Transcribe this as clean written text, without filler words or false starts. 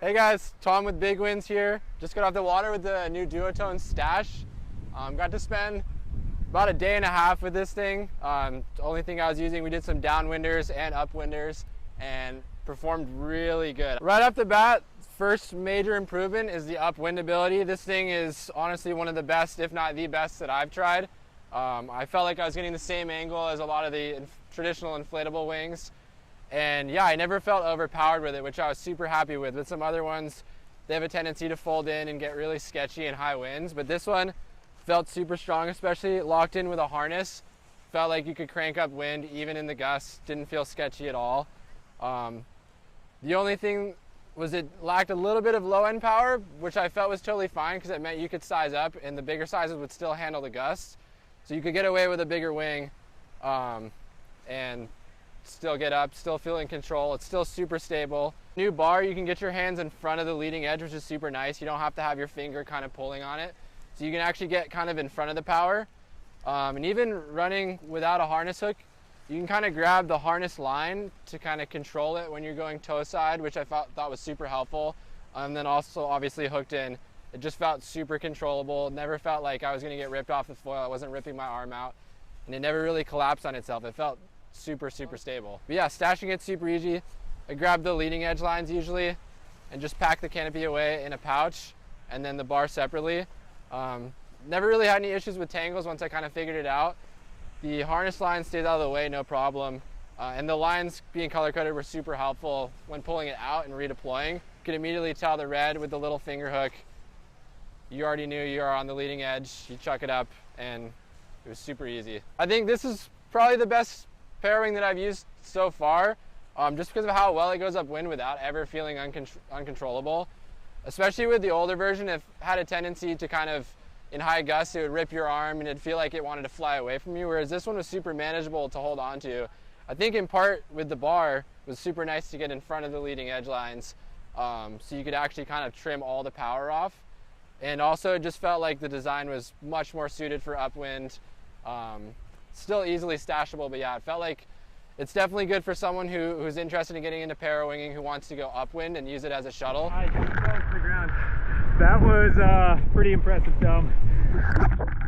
Hey guys, Tom with Big Winds here. Just got off the water with the new Duotone stash. Got to spend about a day and a half with this thing. The only thing I was using, we did some downwinders and upwinders and performed really good. Right off the bat, first major improvement is the upwind ability. This thing is honestly one of the best, if not the best, that I've tried. I felt like I was getting the same angle as a lot of the traditional inflatable wings. And yeah, I never felt overpowered with it, which I was super happy with. With some other ones, they have a tendency to fold in and get really sketchy in high winds. But this one felt super strong, especially locked in with a harness. Felt like you could crank up wind even in the gusts. Didn't feel sketchy at all. The only thing was it lacked a little bit of low end power, which I felt was totally fine because it meant you could size up and the bigger sizes would still handle the gusts. So you could get away with a bigger wing and still get up, still feel in control. It's still super stable. New bar, you can get your hands in front of the leading edge, which is super nice. You don't have to have your finger kind of pulling on it. So you can actually get kind of in front of the power. And even running without a harness hook, you can kind of grab the harness line to kind of control it when you're going toe side, which I thought was super helpful. And then also obviously hooked in, it just felt super controllable. Never felt like I was gonna get ripped off the foil. I wasn't ripping my arm out. And it never really collapsed on itself. It felt super stable. But yeah, stashing it's super easy. I grab the leading edge lines usually and just pack the canopy away in a pouch and then the bar separately. Never really had any issues with tangles once I kind of figured it out. The harness line stays out of the way, no problem. And the lines being color coded were super helpful when pulling it out and redeploying. You could immediately tell the red with the little finger hook. You already knew you are on the leading edge, you chuck it up and it was super easy. I think this is probably the best Parawing that I've used so far, just because of how well it goes upwind without ever feeling uncontrollable. Especially with the older version, it had a tendency to kind of, in high gusts, it would rip your arm and it'd feel like it wanted to fly away from you, whereas this one was super manageable to hold on to. I think in part with the bar, it was super nice to get in front of the leading edge lines, so you could actually kind of trim all the power off. And also it just felt like the design was much more suited for upwind. Still easily stashable, but yeah, it felt like it's definitely good for someone who's interested in getting into parawinging, who wants to go upwind and use it as a shuttle. I just fell to the ground. That was pretty impressive, Tom.